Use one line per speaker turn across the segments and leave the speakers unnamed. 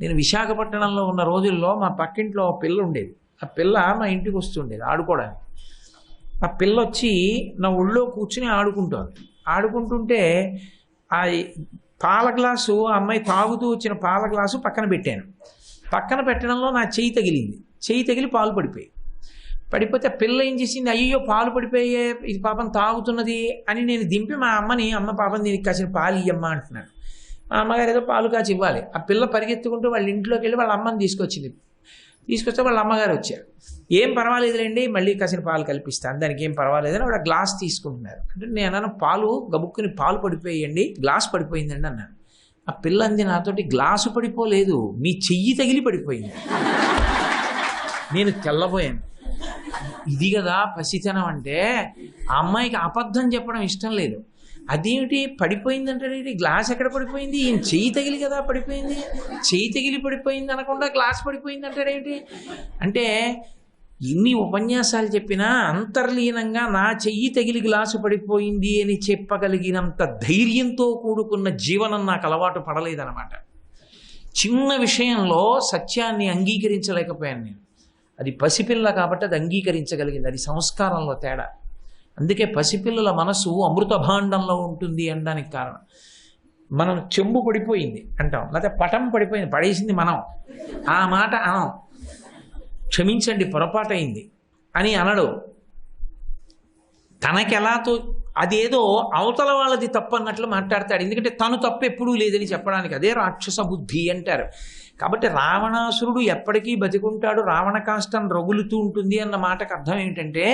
నేను విశాఖపట్నంలో ఉన్న రోజుల్లో మా పక్కింట్లో పిల్ల ఉండేది. ఆ పిల్ల మా ఇంటికి వస్తుండేది ఆడుకోవడానికి. ఆ పిల్ల వచ్చి నా ఒళ్ళో కూర్చుని ఆడుకుంటుంటే ఆ పాల గ్లాసు ఆ అమ్మాయి తాగుతూ వచ్చిన పాల గ్లాసు పక్కన పెట్టాను. పక్కన పెట్టడంలో నా చెయ్యి తగిలి పాలు పడిపోతే పిల్ల ఏం చేసింది, అయ్యో పాలు పడిపోయే ఇది పాపం తాగుతున్నది అని నేను దింపి మా అమ్మని, అమ్మ పాపం దీనికి కాసిన పాలు ఇయ్యమ్మ అంటున్నాను. మా అమ్మగారు ఏదో పాలు కాచి ఇవ్వాలి. ఆ పిల్ల పరిగెత్తుకుంటూ వాళ్ళ ఇంట్లోకి వెళ్ళి వాళ్ళ అమ్మని తీసుకొస్తే వాళ్ళ అమ్మగారు వచ్చారు. ఏం పర్వాలేదులేండి, మళ్ళీ కాసిన పాలు కల్పిస్తాను, దానికి ఏం పర్వాలేదని వాడు గ్లాస్ తీసుకుంటున్నారు. అంటే నేను అన్నాను, పాలు గబుక్కుని పాలు పడిపోయండి, గ్లాస్ పడిపోయిందండి అన్నాను. ఆ పిల్ల అంది నాతోటి, గ్లాసు పడిపోలేదు, మీ చెయ్యి తగిలి పడిపోయింది. నేను తెల్లబోయాను. ఇది కదా పసితనం అంటే. ఆ అమ్మాయికి అబద్ధం చెప్పడం ఇష్టం లేదు. అదేమిటి పడిపోయిందంటే, గ్లాస్ ఎక్కడ పడిపోయింది, ఈయన చెయ్యి తగిలి కదా పడిపోయింది, చెయ్యి తగిలి పడిపోయింది అనకుండా గ్లాస్ పడిపోయింది అంటాడేంటి అంటే, ఇన్ని ఉపన్యాసాలు చెప్పినా అంతర్లీనంగా నా చెయ్యి తగిలి గ్లాసు పడిపోయింది అని చెప్పగలిగినంత ధైర్యంతో కూడుకున్న జీవనం నాకు అలవాటు పడలేదన్నమాట. చిన్న విషయంలో సత్యాన్ని అంగీకరించలేకపోయాను నేను. అది పసిపిల్ల కాబట్టి అది అంగీకరించగలిగింది. అది సంస్కారంలో తేడా. అందుకే పసిపిల్లల మనసు అమృత భాండంలో ఉంటుంది అనడానికి కారణం. మనం చెంబు పడిపోయింది అంటాం, లేకపోతే పటం పడిపోయింది, పడేసింది మనం, ఆ మాట అనం. క్షమించండి పొరపాటైంది అని అనడు. తనకెలాతో అదేదో అవతల వాళ్ళది తప్పు అన్నట్లు మాట్లాడతాడు. ఎందుకంటే తను తప్పు ఎప్పుడూ లేదని చెప్పడానికి. అదే రాక్షస బుద్ధి అంటారు. కాబట్టి రావణాసురుడు ఎప్పటికీ బతికుంటాడు, రావణ కాష్టం రగులుతూ ఉంటుంది అన్న మాటకు అర్థం ఏమిటంటే,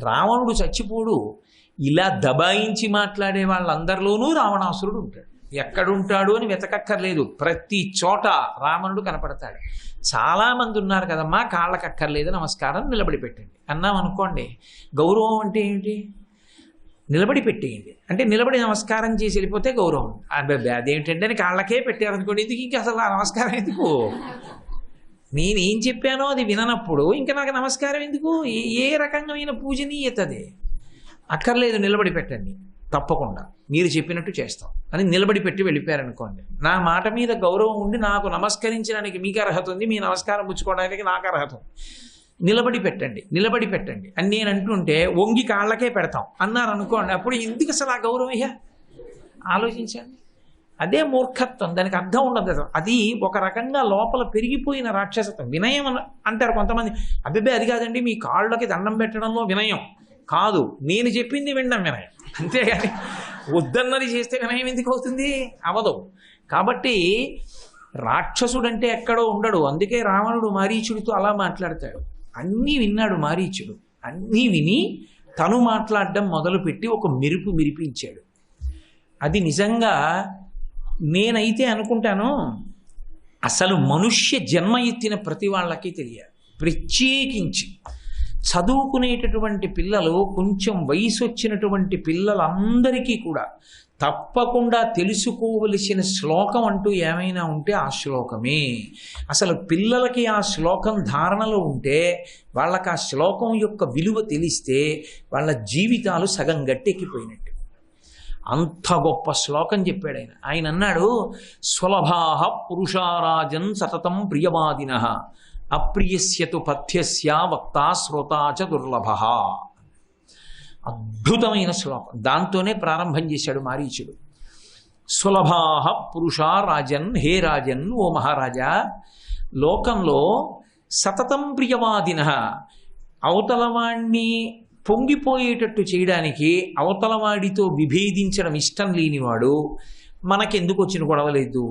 రావణుడు చచ్చిపోడు. ఇలా దబాయించి మాట్లాడే వాళ్ళందరిలోనూ రావణాసురుడు ఉంటాడు. ఎక్కడుంటాడు అని వెతకక్కర్లేదు, ప్రతి చోట రావణుడు కనపడతాడు. చాలామంది ఉన్నారు కదమ్మా, కాళ్ళకక్కర్లేదు నమస్కారం, నిలబడి పెట్టండి అన్నాం అనుకోండి. గౌరవం అంటే ఏంటి? నిలబడి పెట్టేయండి అంటే నిలబడి నమస్కారం చేసి వెళ్ళిపోతే గౌరవం. అదేంటంటే కాళ్ళకే పెట్టారనుకోండి, ఎందుకు ఇంకా అసలు ఆ నమస్కారం ఎందుకు? నేనేం చెప్పానో అది విననప్పుడు ఇంకా నాకు నమస్కారం ఎందుకు? ఏ రకమైన పూజనీయత అది? అక్కర్లేదు, నిలబడి పెట్టండి, తప్పకుండా మీరు చెప్పినట్టు చేస్తాం అని నిలబడి పెట్టి వెళ్ళిపోయారనుకోండి. నా మాట మీద గౌరవం ఉండి నాకు నమస్కరించడానికి మీకు అర్హత ఉంది, మీ నమస్కారం పుచ్చుకోవడానికి నాకు అర్హత ఉంది. నిలబడి పెట్టండి అని నేను అంటుంటే వంగి కాళ్ళకే పెడతాం అన్నారు అనుకోండి, అప్పుడు ఎందుకు అసలు ఆ గౌరవం? అయ్యా ఆలోచించండి. అదే మూర్ఖత్వం, దానికి అర్థం ఉండదు. అది ఒక రకంగా లోపల పెరిగిపోయిన రాక్షసత్వం. వినయం అంటారు కొంతమంది. అబ్బే అది కాదండి, మీ కాళ్ళకి దండం పెట్టడంలో వినయం కాదు, నేను చెప్పింది వినడం వినయం, అంతేగాని వద్దన్నది చేస్తే వినయం ఎందుకు అవుతుంది? అవదు. కాబట్టి రాక్షసుడంటే ఎక్కడో ఉండడు. అందుకే రావణుడు మారీచుడితో అలా మాట్లాడతాడు. అన్నీ విన్నాడు మారీచుడు. అన్నీ విని తను మాట్లాడడం మొదలుపెట్టి ఒక మెరుపు మెరిపించాడు. అది నిజంగా నేనైతే అనుకుంటాను, అసలు మనుష్య జన్మ ఎత్తిన ప్రతి వాళ్ళకి తెలియాలి. ప్రత్యేకించి చదువుకునేటటువంటి పిల్లలు, కొంచెం వయసు వచ్చినటువంటి పిల్లలందరికీ కూడా తప్పకుండా తెలుసుకోవలసిన శ్లోకం అంటూ ఏమైనా ఉంటే ఆ శ్లోకమే. అసలు పిల్లలకి ఆ శ్లోకం ధారణలో ఉంటే, వాళ్ళకి ఆ శ్లోకం యొక్క విలువ తెలిస్తే వాళ్ళ జీవితాలు సగం గట్టెక్కిపోయినట్టు. అంత గొప్ప శ్లోకం చెప్పాడు ఆయన. ఆయన అన్నాడు, సులభాః పురుషారాజన్ సతతం ప్రియవాదినః అప్రియస్యతు పథ్యస్య వక్తా శ్రోతా చ దుర్లభః. అద్భుతమైన శ్లోకం. దాంతోనే ప్రారంభం చేశాడు మారీచుడు. సులభాః పురుషా రాజన్, హే రాజన్, ఓ మహారాజా, లోకంలో సతతం ప్రియవాదినః, అవతలవాణ్ణి పొంగిపోయేటట్టు చేయడానికి, అవతలవాడితో విభేదించడం ఇష్టం లేనివాడు, మనకెందుకు వచ్చిన గొడవలేదు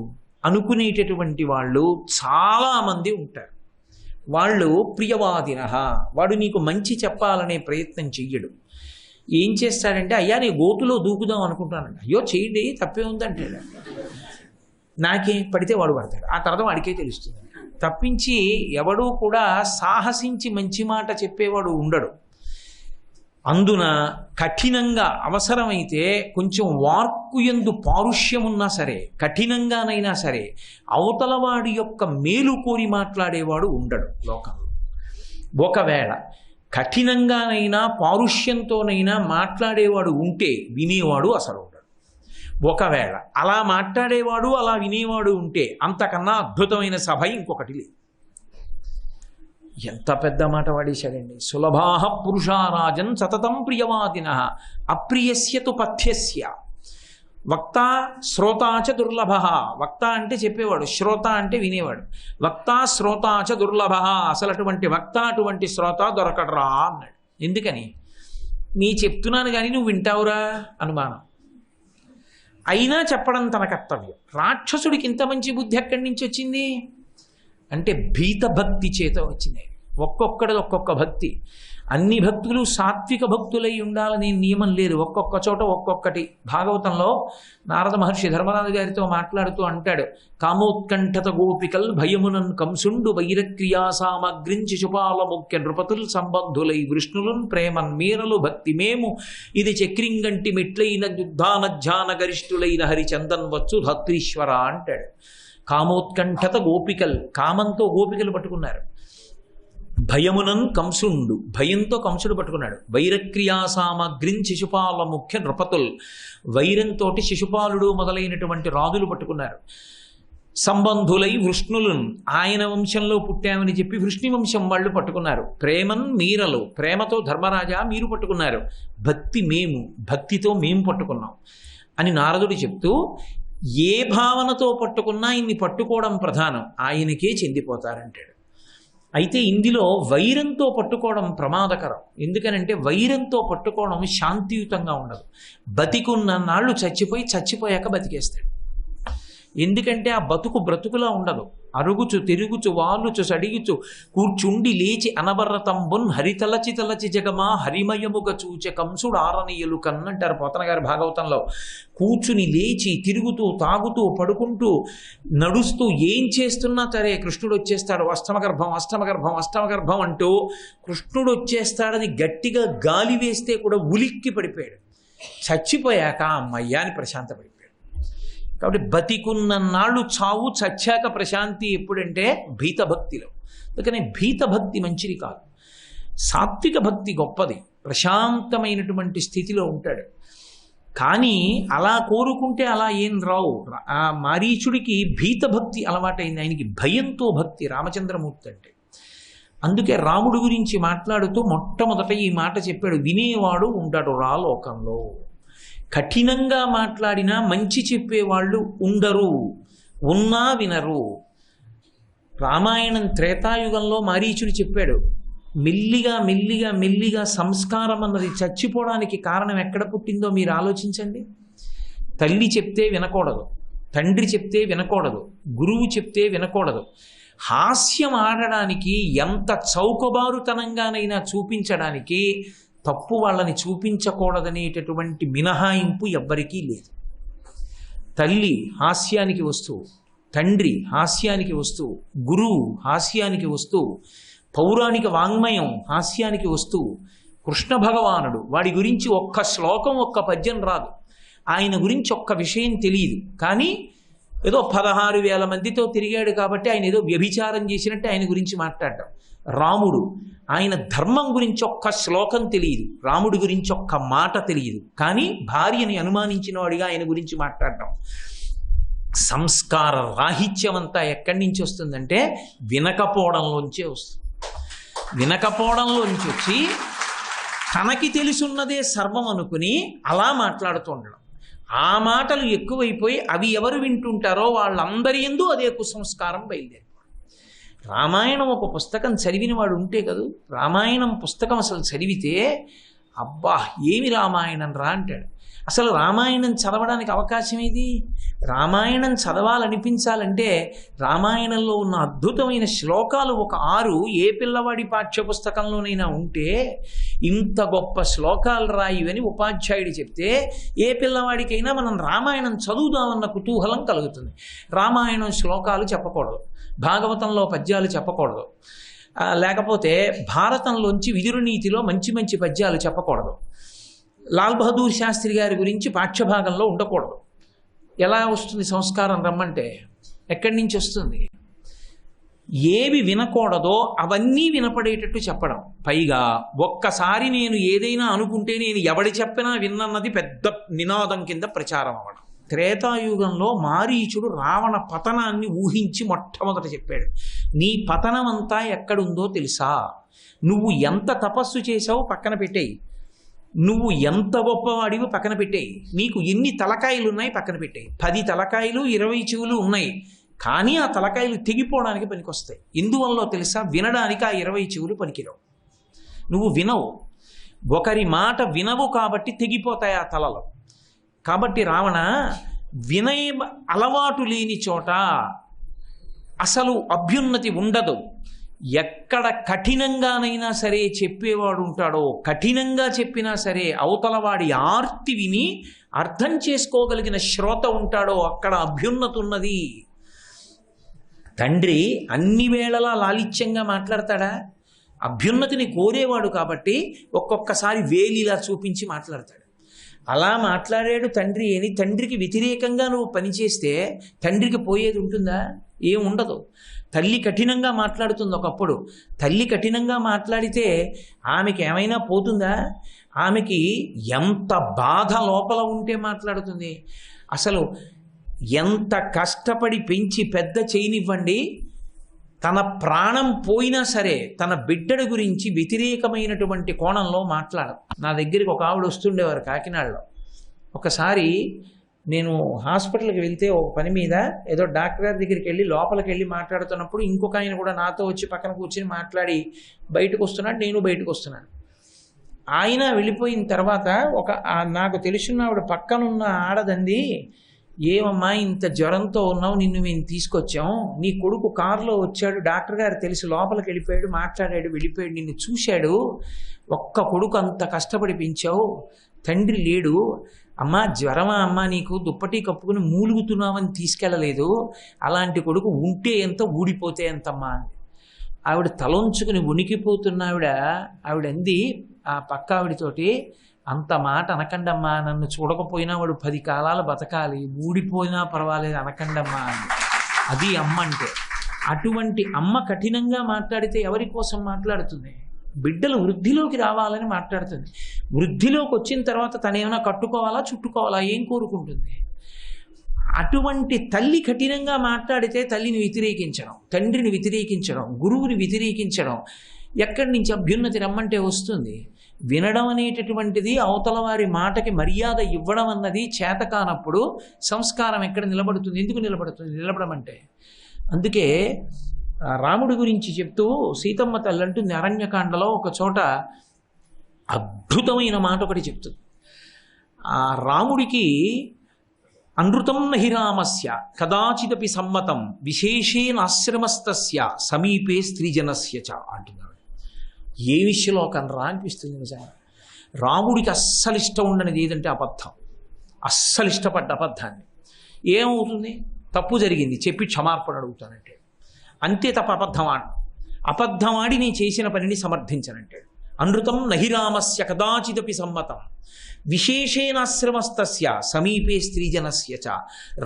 అనుకునేటటువంటి వాళ్ళు చాలామంది ఉంటారు. వాళ్ళు ప్రియవాదినః, వాడు నీకు మంచి చెప్పాలనే ప్రయత్నం చెయ్యడు. ఏం చేస్తాడంటే, అయ్యా నేను గోతులో దూకుదాం అనుకుంటానండి, అయ్యో చేయండి తప్పే ఉందంటాడు. నాకే పడితే వాడు పడతాడు, ఆ తర్వాత వాడికే తెలుస్తుంది. తప్పించి ఎవడూ కూడా సాహసించి మంచి మాట చెప్పేవాడు ఉండడు. అందున కఠినంగా అవసరమైతే కొంచెం వాక్కు యందు పారుష్యమున్నా సరే, కఠినంగానైనా సరే, అవతలవాడి యొక్క మేలు కోరి మాట్లాడేవాడు ఉండడు లోకంలో. ఒకవేళ కఠినంగానైనా పారుష్యంతోనైనా మాట్లాడేవాడు ఉంటే వినేవాడు అసలు ఉండడు. ఒకవేళ అలా మాట్లాడేవాడు అలా వినేవాడు ఉంటే అంతకన్నా అద్భుతమైన సభ ఇంకొకటి లేదు. ఎంత పెద్ద మాట వాడేశాడండి. సులభాః పురుషా రాజన్ సతతం ప్రియవాదిన అప్రియస్య తు పథ్యస్య. వక్త శ్రోతాచ దుర్లభ. వక్త అంటే చెప్పేవాడు, శ్రోత అంటే వినేవాడు. వక్త శ్రోతాచ దుర్లభ. అసలు అటువంటి వక్త అటువంటి శ్రోత దొరకడరా అన్నాడు. ఎందుకని? నీ చెప్తున్నాను కానీ నువ్వు వింటావురా అనుమానం. అయినా చెప్పడం తన కర్తవ్యం. రాక్షసుడికి ఇంత మంచి బుద్ధి ఎక్కడి నుంచి వచ్చింది అంటే భీతభక్తి చేత వచ్చింది. ఒక్కొక్కడిది ఒక్కొక్క భక్తి. అన్ని భక్తులు సాత్విక భక్తులై ఉండాలని నియమం లేదు. ఒక్కొక్క చోట ఒక్కొక్కటి. భాగవతంలో నారద మహర్షి ధర్మరాజు గారితో మాట్లాడుతూ అంటాడు, కామోత్కంఠత గోపికల్ భయమునన్ కంసుండు వైరక్రియా సామగ్రించి శుపాల ముఖ్య నృపతుల్ సంబంధులై విష్ణులున్ ప్రేమన్ మీరలు భక్తి మేము ఇది చక్రింగంటి మెట్లైన యుద్ధానధ్యాన గరిష్ఠులైన హరిచందన్ వచ్చు ధత్రీశ్వర అంటాడు. కామోత్కంఠత గోపికల్, కామంతో గోపికలు పట్టుకున్నారు. భయమునన్ కంసుండు, భయంతో కంసుడు పట్టుకున్నాడు. వైరక్రియా సామగ్రిం శిశుపాల ముఖ్య నృపతుల్, వైరంతో శిశుపాలుడు మొదలైనటువంటి రాజులు పట్టుకున్నారు. సంబంధులై వృష్ణులను, ఆయన వంశంలో పుట్టామని చెప్పి వృష్ణి వంశం వాళ్ళు పట్టుకున్నారు. ప్రేమన్ మీరలు, ప్రేమతో ధర్మరాజా మీరు పట్టుకున్నారు. భక్తి మేము, భక్తితో మేము పట్టుకున్నాం అని నారదుడు చెప్తూ, ఏ భావనతో పట్టుకున్నా ఇన్ని పట్టుకోవడం ప్రధానం, ఆయనకే చెందిపోతారంటాడు. అయితే ఇందులో వైరంతో పట్టుకోవడం ప్రమాదకరం. ఎందుకనంటే వైరంతో పట్టుకోవడం శాంతియుతంగా ఉండదు. బతికున్న నాళ్ళు చచ్చిపోయాక బతికేస్తాడు. ఎందుకంటే ఆ బతుకు బ్రతుకులా ఉండదు. అరుగుచు తిరుగుచు వాలుచు సడిగుచు కూర్చుండి లేచి అనబర్రతంబున్ హరితలచి తలచి జగమా హరిమయముగ చూచె కంసుడు ఆరనీయులు కన్నంటారు పోతన గారి భాగవతంలో. కూర్చుని లేచి తిరుగుతూ తాగుతూ పడుకుంటూ నడుస్తూ ఏం చేస్తున్నా సరే కృష్ణుడు వచ్చేస్తాడు. అష్టమగర్భం అష్టమగర్భం అష్టమగర్భం అంటూ కృష్ణుడు వచ్చేస్తాడని గట్టిగా గాలి వేస్తే కూడా ఉలిక్కి పడిపోయాడు. చచ్చిపోయాక అమ్మయ్యా అని ప్రశాంతపడిపోయాడు. కాబట్టి బతికున్న నాళ్ళు చావు, చచ్చాక ప్రశాంతి ఎప్పుడంటే భీతభక్తిలో. అందుకని భీతభక్తి మంచిది కాదు. సాత్విక భక్తి గొప్పది. ప్రశాంతమైనటువంటి స్థితిలో ఉంటాడు. కానీ అలా కోరుకుంటే అలా ఏం రావు. ఆ మారీచుడికి భీతభక్తి అలవాటైంది. ఆయనకి భయంతో భక్తి రామచంద్రమూర్తి అంటే. అందుకే రాముడి గురించి మాట్లాడుతూ మొట్టమొదట ఈ మాట చెప్పాడు, వినేవాడు ఉంటాడు రా లోకంలో. కఠినంగా మాట్లాడినా మంచి చెప్పేవాళ్ళు ఉండరు, ఉన్నా వినరు. రామాయణం త్రేతాయుగంలో మారీచుడు చెప్పాడు, మెల్లిగా మెల్లిగా మెల్లిగా సంస్కారం అన్నది చచ్చిపోవడానికి కారణం ఎక్కడ పుట్టిందో మీరు ఆలోచించండి. తల్లి చెప్తే వినకూడదు, తండ్రి చెప్తే వినకూడదు, గురువు చెప్తే వినకూడదు. హాస్యం ఆడడానికి ఎంత చౌకబారుతనంగానైనా చూపించడానికి తప్పు వాళ్ళని చూపించకూడదనేటటువంటి మినహాయింపు ఎవ్వరికీ లేదు. తల్లి హాస్యానికి వస్తువు, తండ్రి హాస్యానికి వస్తువు, గురువు హాస్యానికి వస్తువు, పౌరాణిక వాంగ్మయం హాస్యానికి వస్తువు. కృష్ణ భగవానుడు, వాడి గురించి ఒక్క శ్లోకం ఒక్క పద్యం రాదు, ఆయన గురించి ఒక్క విషయం తెలియదు. కానీ ఏదో 16,000 మందితో తిరిగాడు కాబట్టి ఆయన ఏదో వ్యభిచారం చేసినట్టు ఆయన గురించి మాట్లాడటం. రాముడు, ఆయన ధర్మం గురించి ఒక్క శ్లోకం తెలియదు, రాముడి గురించి ఒక్క మాట తెలియదు, కానీ భార్యని అనుమానించిన వాడిగా ఆయన గురించి మాట్లాడటం. సంస్కార రాహిత్యం అంతా ఎక్కడి నుంచి వస్తుందంటే వినకపోవడంలోంచే వస్తుంది. వినకపోవడంలోంచి వచ్చి తనకి తెలుసున్నదే సర్వం అనుకుని అలా మాట్లాడుతూ ఉండడం. ఆ మాటలు ఎక్కువైపోయి అవి ఎవరు వింటుంటారో వాళ్ళందరి యందు అదే కుసంస్కారం బయలుదేరి. రామాయణం ఒక పుస్తకం చదివిన వాడు ఉంటే కదా, రామాయణం పుస్తకం అసలు చదివితే అబ్బా ఏమి రామాయణం రా అంటాడు. అసలు రామాయణం చదవడానికి అవకాశం ఏది? రామాయణం చదవాలనిపించాలంటే రామాయణంలో ఉన్న అద్భుతమైన శ్లోకాలు ఒక 6 ఏ పిల్లవాడి పాఠ్యపుస్తకంలోనైనా ఉంటే ఇంత గొప్ప శ్లోకాలు రాయివని ఉపాధ్యాయుడు చెప్తే ఏ పిల్లవాడికైనా మనం రామాయణం చదువుదామన్న కుతూహలం కలుగుతుంది. రామాయణం శ్లోకాలు చెప్పకూడదు, భాగవతంలో పద్యాలు చెప్పకూడదు, లేకపోతే భారతంలోంచి విదురునీతిలో మంచి మంచి పద్యాలు చెప్పకూడదు, లాల్ బహదూర్ శాస్త్రి గారి గురించి పాఠ్యభాగంలో ఉండకూడదు. ఎలా వస్తుంది సంస్కారం రమ్మంటే? ఎక్కడి నుంచి వస్తుంది? ఏవి వినకూడదో అవన్నీ వినపడేటట్టు చెప్పడం. పైగా ఒక్కసారి నేను ఏదైనా అనుకుంటే నేను ఎవడి చెప్పినా విన్నన్నది పెద్ద నినాదం కింద ప్రచారం అవ్వడం. త్రేతాయుగంలో మారీచుడు రావణ పతనాన్ని ఊహించి మొట్టమొదట చెప్పాడు. నీ పతనం అంతా ఎక్కడుందో తెలుసా? నువ్వు ఎంత తపస్సు చేసావో పక్కన పెట్టేయి, నువ్వు ఎంత గొప్పవాడివి పక్కన పెట్టేయి, నీకు ఎన్ని తలకాయలు ఉన్నాయి పక్కన పెట్టేయి, 10 తలకాయలు 20 చెవులు ఉన్నాయి, కానీ ఆ తలకాయలు తెగిపోవడానికి పనికొస్తాయి. ఎందువల్లో తెలుసా? వినడానికి ఆ 20 చెవులు పనికిరావు. నువ్వు వినవు, ఒకరి మాట వినవు, కాబట్టి తెగిపోతాయి ఆ తలలు. కాబట్టి రావణ, వినయ అలవాటు లేని చోట అసలు అభ్యున్నతి ఉండదు. ఎక్కడ కఠినంగానైనా సరే చెప్పేవాడు ఉంటాడో, కఠినంగా చెప్పినా సరే అవతలవాడి ఆర్తి విని అర్థం చేసుకోగలిగిన శ్రోత ఉంటాడో అక్కడ అభ్యున్నతి ఉన్నది. తండ్రి అన్ని వేళలా లాలిత్యంగా మాట్లాడతాడా? అభ్యున్నతిని కోరేవాడు కాబట్టి ఒక్కొక్కసారి వేలిలా చూపించి మాట్లాడతాడు. అలా మాట్లాడాడు తండ్రి అని తండ్రికి వ్యతిరేకంగా నువ్వు పనిచేస్తే తండ్రికి పోయేది ఉంటుందా? ఏం ఉండదు. తల్లి కఠినంగా మాట్లాడుతుంది ఒకప్పుడు. తల్లి కఠినంగా మాట్లాడితే ఆమెకి ఏమైనా పోతుందా? ఆమెకి ఎంత బాధ లోపల ఉంటే మాట్లాడుతుంది. అసలు ఎంత కష్టపడి పెంచి పెద్ద చేయనివ్వండి, తన ప్రాణం పోయినా సరే తన బిడ్డడి గురించి వ్యతిరేకమైనటువంటి కోణంలో మాట్లాడదు. నా దగ్గరికి ఒక ఆవిడ వస్తుండేవారు కాకినాడలో. ఒకసారి నేను హాస్పిటల్కి వెళ్తే ఒక పని మీద ఏదో డాక్టర్ గారి దగ్గరికి వెళ్ళి లోపలికి వెళ్ళి మాట్లాడుతున్నప్పుడు ఇంకొక ఆయన కూడా నాతో వచ్చి పక్కన కూర్చొని మాట్లాడి బయటకు వస్తున్నాడు, నేను బయటకు వస్తున్నాను. ఆయన వెళ్ళిపోయిన తర్వాత నాకు తెలిసిన ఆవిడ పక్కనున్న ఆడదంది, ఏమమ్మా ఇంత జ్వరంతో ఉన్నావు, నిన్ను మేము తీసుకొచ్చాం, నీ కొడుకు కారులో వచ్చాడు, డాక్టర్ గారు తెలిసి లోపలికి వెళ్ళిపోయాడు, మాట్లాడాడు, వెళ్ళిపోయాడు, నిన్ను చూశాడు, ఒక్క కొడుకు అంత కష్టపడి పెంచావు, తండ్రి లేడు, అమ్మా జ్వరమా అమ్మా నీకు, దుప్పటి కప్పుకుని మూలుగుతున్నామని తీసుకెళ్ళలేదు, అలాంటి కొడుకు ఉంటే ఎంత ఊడిపోతే ఎంతమ్మా అని. ఆవిడ తలొంచుకుని ఉనికిపోతున్న ఆవిడ అంది ఆ పక్క ఆవిడతోటి, అంత మాట అనకండమ్మా, నన్ను చూడకపోయినా వాడు 10 కాలాలు బతకాలి, ఊడిపోయినా పర్వాలేదు అనకండమ్మా అని. అది అమ్మ అంటే. అటువంటి అమ్మ కఠినంగా మాట్లాడితే ఎవరి కోసం మాట్లాడుతుంది? బిడ్డలు వృద్ధిలోకి రావాలని మాట్లాడుతుంది. వృద్ధిలోకి వచ్చిన తర్వాత తనేమైనా కట్టుకోవాలా చుట్టుకోవాలా ఏం కోరుకుంటుంది? అటువంటి తల్లి కఠినంగా మాట్లాడితే తల్లిని వ్యతిరేకించడం, తండ్రిని వ్యతిరేకించడం, గురువుని వ్యతిరేకించడం, ఎక్కడి నుంచి అభ్యున్నతి రమ్మంటే వస్తుంది? వినడం అనేటటువంటిది, అవతల వారి మాటకి మర్యాద ఇవ్వడం అన్నది చేత కానప్పుడు సంస్కారం ఎక్కడ నిలబడుతుంది? ఎందుకు నిలబడుతుంది? నిలబడమంటే. అందుకే రాముడి గురించి చెప్తూ సీతమ్మ తల్లి అంటుంది అరణ్యకాండలో ఒక చోట అద్భుతమైన మాట ఒకటి చెప్తుంది. ఆ రాముడికి అనృతం నహి రామస్య కదాచిదపి సమ్మతం విశేషేనాశ్రమస్తస్య సమీపే స్త్రీజనస్య చ అంటున్నాడు. ఏమి శ్లోకం రా అనిపిస్తుంది నిజంగా. రాముడికి అస్సలు ఇష్టం ఉండనిది ఏదంటే అబద్ధం. అస్సలు ఇష్టపడ్డ అబద్ధాన్ని. ఏమవుతుంది? తప్పు జరిగింది చెప్పి క్షమార్పణ అడుగుతానంటే అంతే తప్ప అబద్ధం ఆడి నేను చేసిన పనిని సమర్థించనంటాడు. అనృతం నహి రామస్య కదాచిదపి సమ్మతం విశేషేనాశ్రమస్తస్య సమీపే స్త్రీజనస్య చ.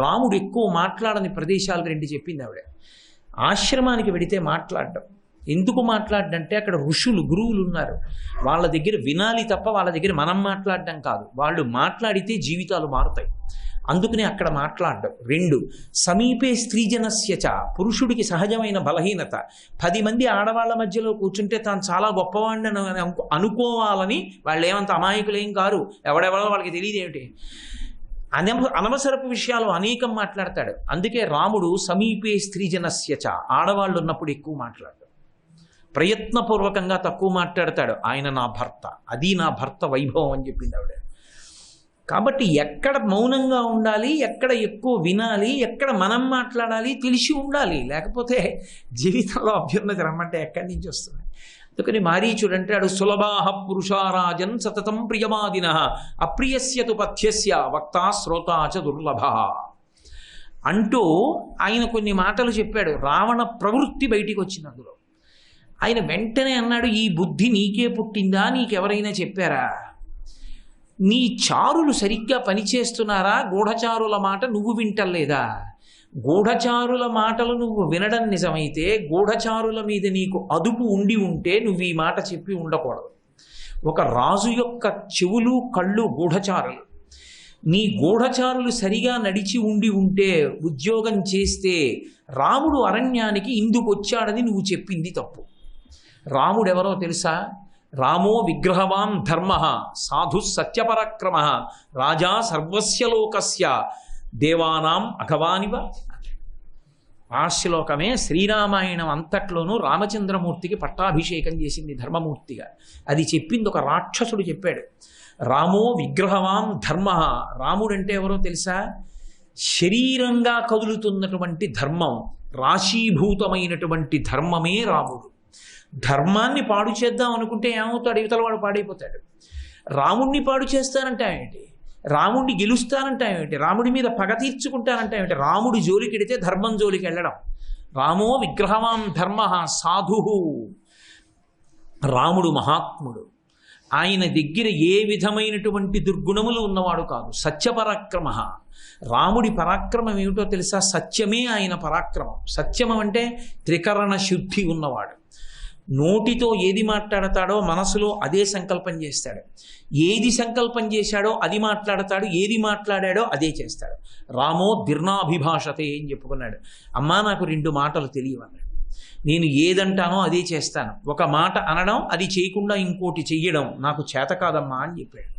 రాముడు ఎక్కువ మాట్లాడని ప్రదేశాలు 2 చెప్పింది ఆవిడ. ఆశ్రమానికి వెడితే మాట్లాడడం. ఎందుకు మాట్లాడంటే అక్కడ ఋషులు గురువులు ఉన్నారు, వాళ్ళ దగ్గర వినాలి తప్ప వాళ్ళ దగ్గర మనం మాట్లాడడం కాదు. వాళ్ళు మాట్లాడితే జీవితాలు మారుతాయి, అందుకనే అక్కడ మాట్లాడడం. 2 సమీపే స్త్రీజనస్య చ. పురుషుడికి సహజమైన బలహీనత 10 మంది ఆడవాళ్ళ మధ్యలో కూర్చుంటే తాను చాలా గొప్పవాడిని అనుకోవాలని. వాళ్ళు ఏమంత అమాయకులేం కారు, ఎవడెవడో వాళ్ళకి తెలియదు ఏమిటి. అనవసరపు విషయాలు అనేకం మాట్లాడతాడు. అందుకే రాముడు సమీపే స్త్రీజనస్య చ. ఆడవాళ్ళు ఉన్నప్పుడు ఎక్కువ మాట్లాడతాడు, ప్రయత్నపూర్వకంగా తక్కువ మాట్లాడతాడు. ఆయన నా భర్త, అది నా భర్త వైభవం అని చెప్పింది ఆవిడ. కాబట్టి ఎక్కడ మౌనంగా ఉండాలి, ఎక్కడ ఎక్కువ వినాలి, ఎక్కడ మనం మాట్లాడాలి తెలిసి ఉండాలి. లేకపోతే జీవితంలో అభ్యున్నతి రమ్మంటే ఎక్కడి నుంచి వస్తుంది? అందుకని మారీచుడు అంటాడు, సులభాః పురుషారాజన్ సతతం ప్రియమాదినః అప్రియస్యతు పథ్యస్య వక్తా శ్రోతా చ దుర్లభః అంటూ ఆయన కొన్ని మాటలు చెప్పాడు. రావణ ప్రవృత్తి బయటికి వచ్చింది అందులో. ఆయన వెంటనే అన్నాడు, ఈ బుద్ధి నీకే పుట్టిందా, నీకెవరైనా చెప్పారా? నీ చారులు సరిగ్గా పనిచేస్తున్నారా? గూఢచారుల మాట నువ్వు వింటలేదా? గూఢచారుల మాటలు నువ్వు వినడం నిజమైతే, గూఢచారుల మీద నీకు అదుపు ఉండి ఉంటే నువ్వు ఈ మాట చెప్పి ఉండకూడదు. ఒక రాజు యొక్క చెవులు కళ్ళు గూఢచారులు. నీ గూఢచారులు సరిగా నడిచి ఉండి ఉంటే, ఉద్యోగం చేస్తే రాముడు అరణ్యానికి ఇందుకు వచ్చాడని నువ్వు చెప్పింది తప్పు. రాముడెవరో తెలుసా? రామో విగ్రహవాన్ ధర్మ సాధు సత్యపరాక్రమ రాజా సర్వస్య లోకస్య దేవానాం అఘవానివ. ఆ శ్లోకమే శ్రీరామాయణం అంతట్లోనూ రామచంద్రమూర్తికి పట్టాభిషేకం చేసింది ధర్మమూర్తిగా. అది చెప్పింది ఒక రాక్షసుడు చెప్పాడు. రామో విగ్రహవాన్ ధర్మ. రాముడంటే ఎవరో తెలుసా? శరీరంగా కదులుతున్నటువంటి ధర్మం, రాశీభూతమైనటువంటి ధర్మమే రాముడు. ధర్మాన్ని పాడు చేద్దాం అనుకుంటే ఏమవుతాడు? యువతల వాడు పాడైపోతాడు. రాముణ్ణి పాడు చేస్తానంటావేంటి? రాముడిని గెలుస్తానంటావేంటి? రాముడి మీద పగ తీర్చుకుంటానంటావేంటి? రాముడి జోలికెడితే ధర్మం జోలికి వెళ్ళడం. రామో విగ్రహవాన్ ధర్మ సాధు. రాముడు మహాత్ముడు. ఆయన దగ్గర ఏ విధమైనటువంటి దుర్గుణములు ఉన్నవాడు కాదు. సత్యపరాక్రమ. రాముడి పరాక్రమం ఏమిటో తెలుసా? సత్యమే ఆయన పరాక్రమం. సత్యమం అంటే త్రికరణ శుద్ధి ఉన్నవాడు. నోటితో ఏది మాట్లాడతాడో మనసులో అదే సంకల్పం చేస్తాడు. ఏది సంకల్పం చేశాడో అది మాట్లాడతాడు, ఏది మాట్లాడాడో అదే చేస్తాడు. రామో దీర్ణాభిభాషతే అని చెప్పుకున్నాడు. అమ్మా నాకు 2 మాటలు తెలియవన్నాడు. నేను ఏదంటానో అదే చేస్తాను. ఒక మాట అనడం, అది చేయకుండా ఇంకోటి చెయ్యడం నాకు చేత కాదమ్మా అని చెప్పాడు.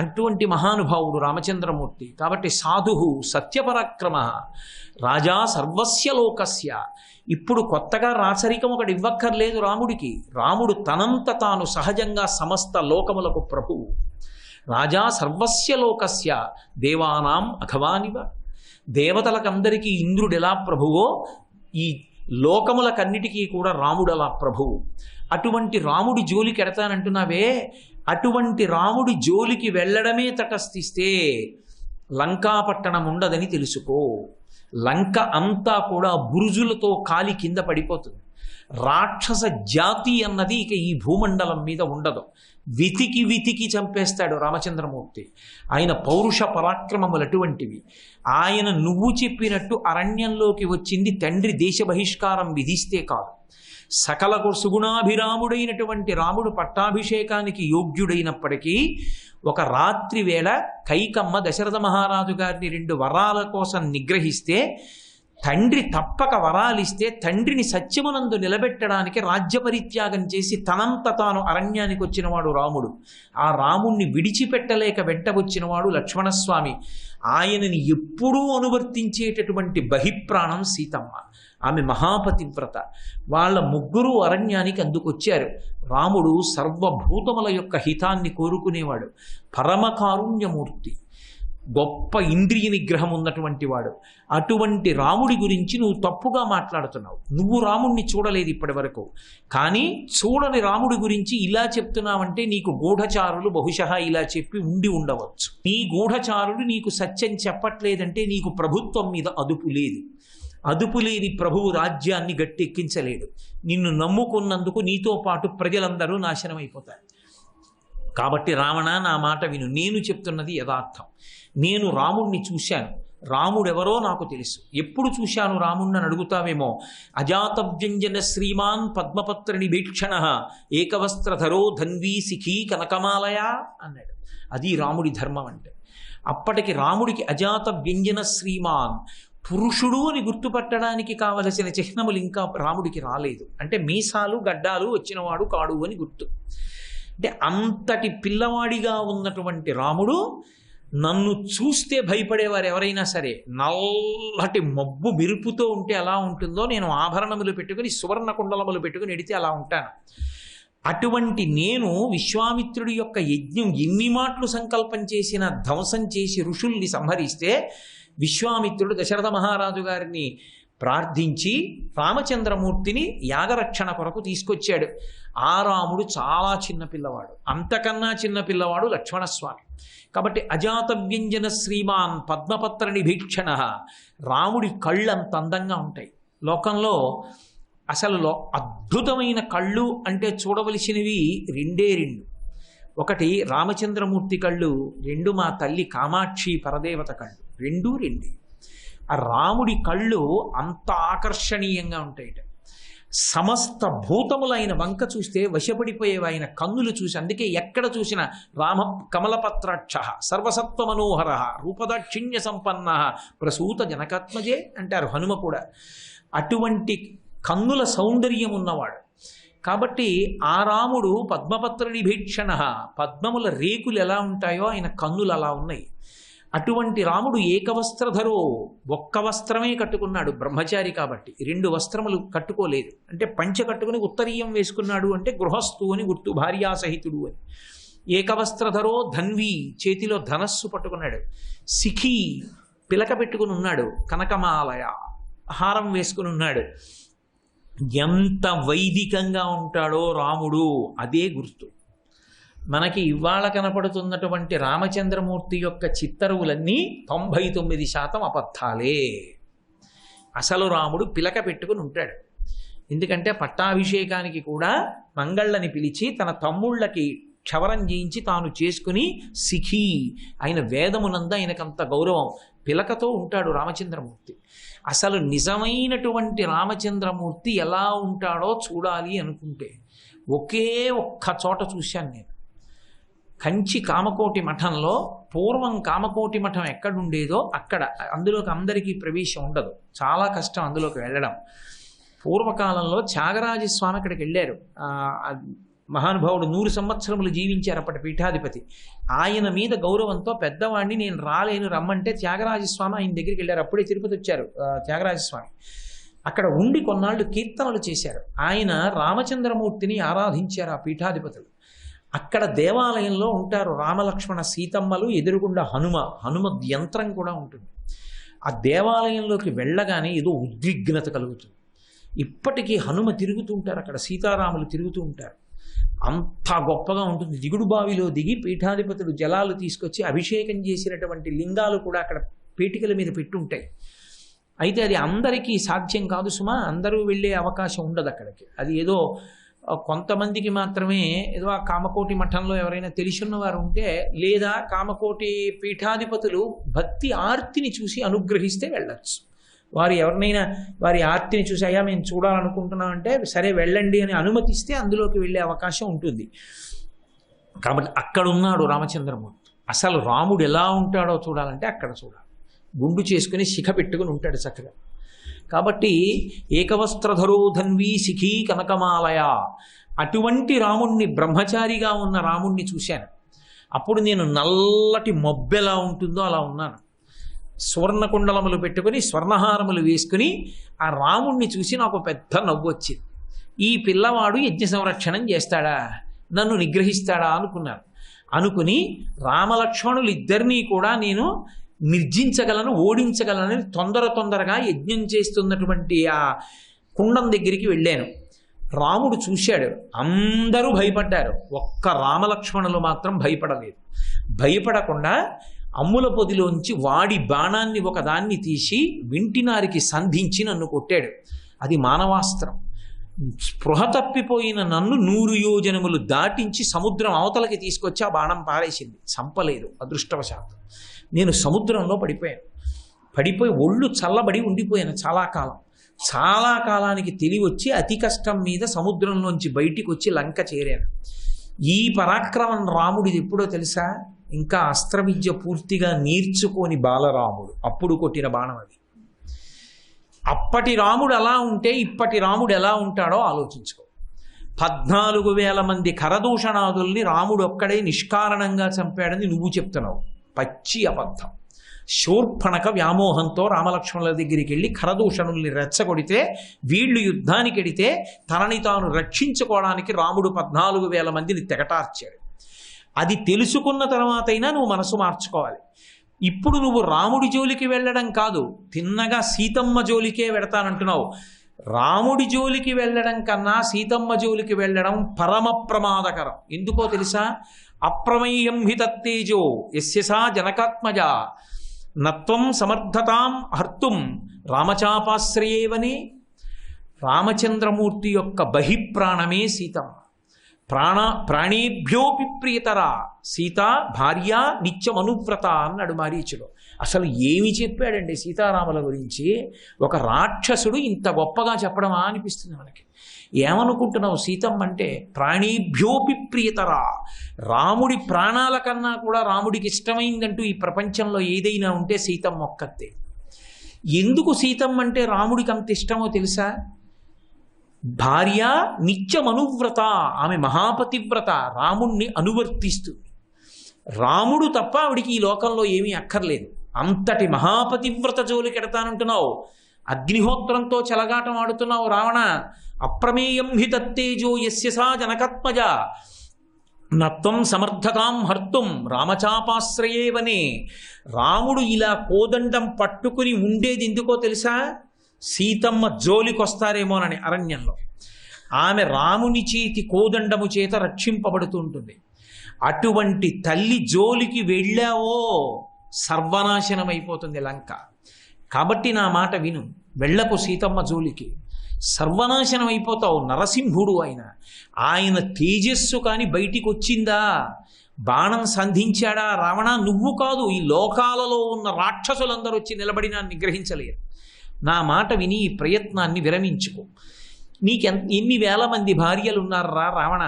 అటువంటి మహానుభావుడు రామచంద్రమూర్తి. కాబట్టి సాధువు సత్యపరాక్రమ రాజా సర్వస్య లోకస్య. ఇప్పుడు కొత్తగా రాచరికం ఒకటి ఇవ్వక్కర్లేదు రాముడికి. రాముడు తనంత తాను సహజంగా సమస్త లోకములకు ప్రభువు. రాజా సర్వస్య లోకస్య దేవానాం అఘవానివ. దేవతలకందరికీ ఇంద్రుడు ఎలా ప్రభువో, ఈ లోకములకన్నిటికీ కూడా రాముడు అలా ప్రభువు. అటువంటి రాముడి జోలికి ఎడతానంటున్నావే, అటువంటి రాముడి జోలికి వెళ్ళడమే తటస్థిస్తే లంకాపట్టణం ఉండదని తెలుసుకో. లంక అంతా కూడా బురుజులతో కాలి కింద పడిపోతుంది. రాక్షస జాతి అన్నది ఇక ఈ భూమండలం మీద ఉండదు. వితికి వితికి చంపేస్తాడు రామచంద్రమూర్తి. ఆయన పౌరుష పరాక్రమములు అటువంటివి. ఆయన నువ్వు చెప్పినట్టు అరణ్యంలోకి వచ్చింది తండ్రి దేశ బహిష్కారం విధిస్తే కాదు. సకల సుగుణాభిరాముడైనటువంటి రాముడు పట్టాభిషేకానికి యోగ్యుడైనప్పటికీ ఒక రాత్రి వేళ కైకమ్మ దశరథ మహారాజు గారిని 2 వరాల కోసం నిగ్రహిస్తే, తండ్రి తప్పక వరాలిస్తే తండ్రిని సత్యమునందు నిలబెట్టడానికి రాజ్యపరిత్యాగం చేసి తనంత తాను అరణ్యానికి వచ్చినవాడు రాముడు. ఆ రాముణ్ణి విడిచిపెట్టలేక వెంట వచ్చినవాడు లక్ష్మణస్వామి. ఆయనని ఎప్పుడూ అనువర్తించేటటువంటి బహిప్రాణం సీతమ్మ. ఆమె మహాపతివ్రత. వాళ్ళ ముగ్గురు అరణ్యానికి అందుకొచ్చారు. రాముడు సర్వభూతముల యొక్క హితాన్ని కోరుకునేవాడు. పరమకారుణ్యమూర్తి, గొప్ప ఇంద్రియ నిగ్రహం ఉన్నటువంటి వాడు. అటువంటి రాముడి గురించి నువ్వు తప్పుగా మాట్లాడుతున్నావు. నువ్వు రాముడిని చూడలేదు ఇప్పటి వరకు. కానీ చూడని రాముడి గురించి ఇలా చెప్తున్నావంటే నీకు గూఢచారులు బహుశः ఇలా చెప్పి ఉండి ఉండవచ్చు. నీ గూఢచారులు నీకు సత్యం చెప్పట్లేదంటే నీకు ప్రభుత్వం మీద అదుపు లేదు. అదుపు లేని ప్రభువు రాజ్యాన్ని గట్టెక్కించలేడు. నిన్ను నమ్ముకున్నందుకు నీతో పాటు ప్రజలందరూ నాశనం అయిపోతారు. కాబట్టి రావణ, నా మాట విను. నేను చెప్తున్నది యథార్థం. నేను రాముణ్ణి చూశాను. రాముడెవరో నాకు తెలుసు. ఎప్పుడు చూశాను రాముణ్ణి అని అడుగుతావేమో. అజాతవ్యంజన శ్రీమాన్ పద్మపత్ర నిభీక్షణ ఏకవస్త్రధరో ధన్వీ శిఖీ కనకమాలయ అన్నాడు. అది రాముడి ధర్మం అంటే. అప్పటికి రాముడికి అజాత వ్యంజన శ్రీమాన్, పురుషుడు అని గుర్తుపట్టడానికి కావలసిన చిహ్నములు ఇంకా రాముడికి రాలేదు. అంటే మీసాలు గడ్డాలు వచ్చినవాడు కాడు అని గుర్తు. అంటే అంతటి పిల్లవాడిగా ఉన్నటువంటి రాముడు నన్ను చూస్తే భయపడేవారు ఎవరైనా సరే. నల్లటి మబ్బు మెరుపుతో ఉంటే ఎలా ఉంటుందో నేను ఆభరణములు పెట్టుకుని సువర్ణ కుండలములు పెట్టుకుని ఎడితే అలా ఉంటాను. అటువంటి నేను విశ్వామిత్రుడి యొక్క యజ్ఞం ఎన్ని మాటలు సంకల్పం చేసిన ధ్వంసం చేసి ఋషుల్ని సంహరిస్తే విశ్వామిత్రుడు దశరథ మహారాజు గారిని ప్రార్థించి రామచంద్రమూర్తిని యాగరక్షణ కొరకు తీసుకొచ్చాడు. ఆ రాముడు చాలా చిన్న పిల్లవాడు. అంతకన్నా చిన్న పిల్లవాడు లక్ష్మణస్వామి. కాబట్టి అజాత వ్యంజన శ్రీమాన్ పద్మపత్ర నిభీక్షణ. రాముడి కళ్ళు అంత అందంగా ఉంటాయి. లోకంలో అసలు అద్భుతమైన కళ్ళు అంటే చూడవలసినవి 2. ఒకటి రామచంద్రమూర్తి కళ్ళు, 2 మా తల్లి కామాక్షి పరదేవత కళ్ళు. 2. ఆ రాముడి కళ్ళు అంత ఆకర్షణీయంగా ఉంటాయి. సమస్త భూతములైన వంక చూస్తే వశపడిపోయేవి ఆయన కన్నులు చూసి. అందుకే ఎక్కడ చూసిన రామ కమలపత్రాక్ష సర్వసత్వ మనోహర రూపదాక్షిణ్య సంపన్న ప్రసూత జనకాత్మజే అంటారు హనుమ కూడా. అటువంటి కన్నుల సౌందర్యం ఉన్నవాడు కాబట్టి ఆ రాముడు పద్మపత్ర నిభీక్షణ, పద్మముల రేకులు ఎలా ఉంటాయో ఆయన కన్నులు అలా ఉన్నాయి. అటువంటి రాముడు ఏకవస్త్రధరో, ఒక్క వస్త్రమే కట్టుకున్నాడు బ్రహ్మచారి కాబట్టి, 2 వస్త్రములు కట్టుకోలేదు. అంటే పంచె కట్టుకుని ఉత్తరీయం వేసుకున్నాడు అంటే గృహస్థు అని గుర్తు, భార్యాసహితుడు అని. ఏకవస్త్రధరో ధన్వి, చేతిలో ధనస్సు పట్టుకున్నాడు. శిఖి, పిలక పెట్టుకుని ఉన్నాడు. కనకమాలయ, హారం వేసుకుని ఉన్నాడు. ఎంత వైదికంగా ఉంటాడో రాముడు అదే గుర్తు. మనకి ఇవాళ కనపడుతున్నటువంటి రామచంద్రమూర్తి యొక్క చిత్తరువులన్నీ 99% అబద్ధాలే. అసలు రాముడు పిలక పెట్టుకుని ఉంటాడు. ఎందుకంటే పట్టాభిషేకానికి కూడా మంగళ్ళని పిలిచి తన తమ్ముళ్ళకి క్షవరం చేయించి తాను చేసుకుని శిఖి, ఆయన వేదమునంద ఆయనకంత గౌరవం, పిలకతో ఉంటాడు రామచంద్రమూర్తి. అసలు నిజమైనటువంటి రామచంద్రమూర్తి ఎలా ఉంటాడో చూడాలి అనుకుంటే ఒకే ఒక్క చోట చూశాను నేను. కంచి కామకోటి మఠంలో, పూర్వం కామకోటి మఠం ఎక్కడుండేదో అక్కడ, అందులోకి అందరికీ ప్రవేశం ఉండదు, చాలా కష్టం అందులోకి వెళ్ళడం. పూర్వకాలంలో త్యాగరాజస్వామి అక్కడికి వెళ్ళారు. మహానుభావుడు 100 సంవత్సరములు జీవించారు అప్పటి పీఠాధిపతి. ఆయన మీద గౌరవంతో పెద్దవాడిని నేను రాలేను రమ్మంటే త్యాగరాజస్వామి ఆయన దగ్గరికి వెళ్ళారు. అప్పుడే తిరుపతి వచ్చారు త్యాగరాజస్వామి. అక్కడ ఉండి కొన్నాళ్ళు కీర్తనలు చేశారు. ఆయన రామచంద్రమూర్తిని ఆరాధించారు ఆ పీఠాధిపతులు. అక్కడ దేవాలయంలో ఉంటారు రామలక్ష్మణ సీతమ్మలు, ఎదురుగుండా హనుమ యంత్రం కూడా ఉంటుంది. ఆ దేవాలయంలోకి వెళ్ళగానే ఏదో ఉద్విగ్నత కలుగుతుంది. ఇప్పటికీ హనుమ తిరుగుతూ ఉంటారు అక్కడ, సీతారాములు తిరుగుతూ ఉంటారు. అంత గొప్పగా ఉంటుంది. దిగుడు బావిలో దిగి పీఠాధిపతులు జలాలు తీసుకొచ్చి అభిషేకం చేసినటువంటి లింగాలు కూడా అక్కడ పీఠికల మీద పెట్టుంటాయి. అయితే అది అందరికీ సాధ్యం కాదు సుమా, అందరూ వెళ్ళే అవకాశం ఉండదు అక్కడికి. అది ఏదో కొంతమందికి మాత్రమే, ఏదో ఆ కామకోటి మఠంలో ఎవరైనా తెలిసిన వారు ఉంటే, లేదా కామకోటి పీఠాధిపతులు భక్తి ఆర్తిని చూసి అనుగ్రహిస్తే వెళ్ళచ్చు. వారు ఎవరినైనా వారి ఆర్తిని చూసి అయ్యా మేము చూడాలనుకుంటున్నాం అంటే సరే వెళ్ళండి అని అనుమతిస్తే అందులోకి వెళ్ళే అవకాశం ఉంటుంది. కాబట్టి అక్కడ ఉన్నాడు రామచంద్రమూర్తి. అసలు రాముడు ఎలా ఉంటాడో చూడాలంటే అక్కడ చూడాలి. గుండు చేసుకుని శిఖ పెట్టుకుని ఉంటాడు చక్కగా. కాబట్టి ఏకవస్త్రధరో ధన్వీ శిఖీ కనకమాలయ, అటువంటి రాముణ్ణి, బ్రహ్మచారిగా ఉన్న రాముణ్ణి చూశాను. అప్పుడు నేను నల్లటి మొబ్బెలా ఉంటుందో అలా ఉన్నాను. సువర్ణకుండలములు పెట్టుకుని స్వర్ణహారములు వేసుకుని ఆ రాముణ్ణి చూసి నాకు పెద్ద నవ్వు వచ్చింది. ఈ పిల్లవాడు యజ్ఞ సంరక్షణం చేస్తాడా, నన్ను నిగ్రహిస్తాడా అనుకున్నాను. అనుకుని రామలక్ష్మణులు ఇద్దరినీ కూడా నేను నిర్జించగలను, ఓడించగలనని తొందరగా యజ్ఞం చేస్తున్నటువంటి ఆ కుండం దగ్గరికి వెళ్ళాను. రాముడు చూశాడు, అందరూ భయపడ్డారు. ఒక్క రామలక్ష్మణులు మాత్రం భయపడలేదు. భయపడకుండా అమ్ముల పొదిలోంచి వాడి బాణాన్ని ఒకదాన్ని తీసి వింటినారికి సంధించి నన్ను కొట్టాడు. అది మానవాస్త్రం. స్పృహ తప్పిపోయిన నన్ను 100 యోజనములు దాటించి సముద్రం అవతలకి తీసుకొచ్చి ఆ బాణం పారేసింది. చంపలేదు అదృష్టవశాత్తు. నేను సముద్రంలో పడిపోయి ఒళ్ళు చల్లబడి ఉండిపోయాను చాలా కాలానికి తెలివచ్చి అతి కష్టం మీద సముద్రంలోంచి బయటికి వచ్చి లంక చేరాను. ఈ పరాక్రమం రాముడిది ఎప్పుడో తెలుసా? ఇంకా అస్త్రవిద్య పూర్తిగా నేర్చుకోని బాలరాముడు అప్పుడు కొట్టిన బాణం అది. అప్పటి రాముడు అలా ఉంటే ఇప్పటి రాముడు ఎలా ఉంటాడో ఆలోచించుకో. 14,000 మంది కరదూషణాదుల్ని రాముడు ఒక్కడే నిష్కారణంగా చంపాడని నువ్వు చెప్తున్నావు. పచ్చి అబద్ధం. శూర్పణక వ్యామోహంతో రామలక్ష్మణుల దగ్గరికి వెళ్ళి కరదూషణుల్ని రెచ్చగొడితే, వీళ్ళు యుద్ధానికి ఎడితే తనని తాను రక్షించుకోవడానికి రాముడు 14,000 మందిని తెగటార్చాడు. అది తెలుసుకున్న తర్వాతైనా నువ్వు మనసు మార్చుకోవాలి. ఇప్పుడు నువ్వు రాముడి జోలికి వెళ్ళడం కాదు, తిన్నగా సీతమ్మ జోలికే వెడతానంటున్నావు. రాముడి జోలికి వెళ్ళడం కన్నా సీతమ్మ జోలికి వెళ్ళడం పరమ ప్రమాదకరం. ఎందుకో తెలుసా? అప్రమేయం హి తత్తేజో యస్యసా జనకాత్మజ నత్వం సమర్థతాం హర్తుం రామచాపాశ్రయేవనే. రామచంద్రమూర్తి యొక్క బహిప్రాణమే సీతమ్మ. ప్రాణేభ్యోపి ప్రియతర సీత భార్య నిత్యమనువ్రత అన్నాడు మారీచుడు. అసలు ఏమి చెప్పాడండి సీతారాముల గురించి? ఒక రాక్షసుడు ఇంత గొప్పగా చెప్పడమా అనిపిస్తుంది మనకి. ఏమనుకుంటున్నావు సీతమ్మ అంటే? ప్రాణీభ్యోపి ప్రియతరా, రాముడి ప్రాణాల కన్నా కూడా రాముడికి ఇష్టమైందంటూ ఈ ప్రపంచంలో ఏదైనా ఉంటే సీతమ్మ ఒక్కతే. ఎందుకు సీతమ్మ అంటే రాముడికి అంత ఇష్టమో తెలుసా? భార్య నిత్యమనువ్రత, ఆమె మహాపతివ్రత, రాముణ్ణి అనువర్తిస్తుంది. రాముడు తప్ప ఆవిడికి ఈ లోకంలో ఏమీ అక్కర్లేదు. అంతటి మహాపతివ్రత జోలికి ఎడతానంటున్నావు, అగ్నిహోత్రంతో చెలగాటం ఆడుతున్నావు రావణ. అప్రమేయం హి తత్తేజో యస్య సా జనకత్మజ, నత్వం సమర్థతాం హర్తుం రామచాపాశ్రయే వనే. రాముడు ఇలా కోదండం పట్టుకుని ఉండేది ఎందుకో తెలుసా? సీతమ్మ జోలికొస్తారేమోనని. అరణ్యంలో ఆమె రాముని చేతి కోదండము చేత రక్షింపబడుతూ ఉంటుంది. అటువంటి తల్లి జోలికి వెళ్ళావో సర్వనాశనమైపోతుంది లంక. కాబట్టి నా మాట విను, వెళ్ళకు సీతమ్మ జోలికి, సర్వనాశనం అయిపోతావు. నరసింహుడు ఆయన తేజస్సు కానీ బయటికి వచ్చిందా? బాణం సంధించాడా రావణ? నువ్వు కాదు, ఈ లోకాలలో ఉన్న రాక్షసులందరూ వచ్చి నిలబడినా నిగ్రహించలేరు. నా మాట విని ఈ ప్రయత్నాన్ని విరమించుకో. ఎన్ని వేల మంది భార్యలు ఉన్నారా రావణ?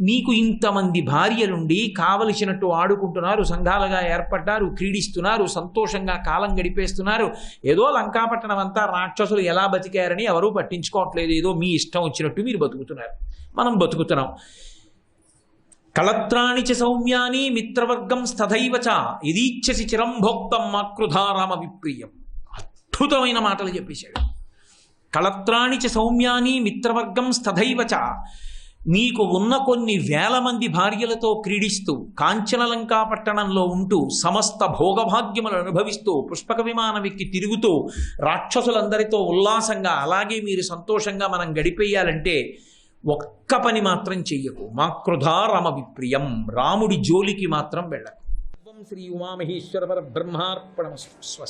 నీకు ఇంతమంది భార్యలుండి కావలసినట్టు ఆడుకుంటున్నారు, సంఘాలుగా ఏర్పడ్డారు, క్రీడిస్తున్నారు, సంతోషంగా కాలం గడిపేస్తున్నారు. ఏదో లంకాపట్టణం అంతా రాక్షసులు ఎలా బతికారని ఎవరూ పట్టించుకోవట్లేదు. ఏదో మీ ఇష్టం వచ్చినట్టు మీరు బతుకుతున్నారు, మనం బతుకుతున్నాం. కళత్రాణి చ సౌమ్యాని మిత్రవర్గం స్తథైవ చ యదీచ్ఛసి చిరం భోక్తం మాకృధారామ విప్రియం. అద్భుతమైన మాటలు చెప్పేశాడు. కళత్రాణి చ సౌమ్యాని మిత్రవర్గం స్తథైవ చ. నీకు ఉన్న కొన్ని వేల మంది భార్యలతో క్రీడిస్తూ కాంచనలంకా పట్టణంలో ఉంటూ సమస్త భోగభాగ్యములు అనుభవిస్తూ పుష్పక విమానం ఎక్కి తిరుగుతూ రాక్షసులందరితో ఉల్లాసంగా అలాగే మీరు సంతోషంగా మనం గడిపేయాలంటే ఒక్క పని మాత్రం చెయ్యకు. మాకృధా రామ విప్రియం, రాముడి జోలికి మాత్రం వెళ్ళకు. శ్రీ ఉమామహేశ్వర పరబ్రహ్మార్పణమస్తు.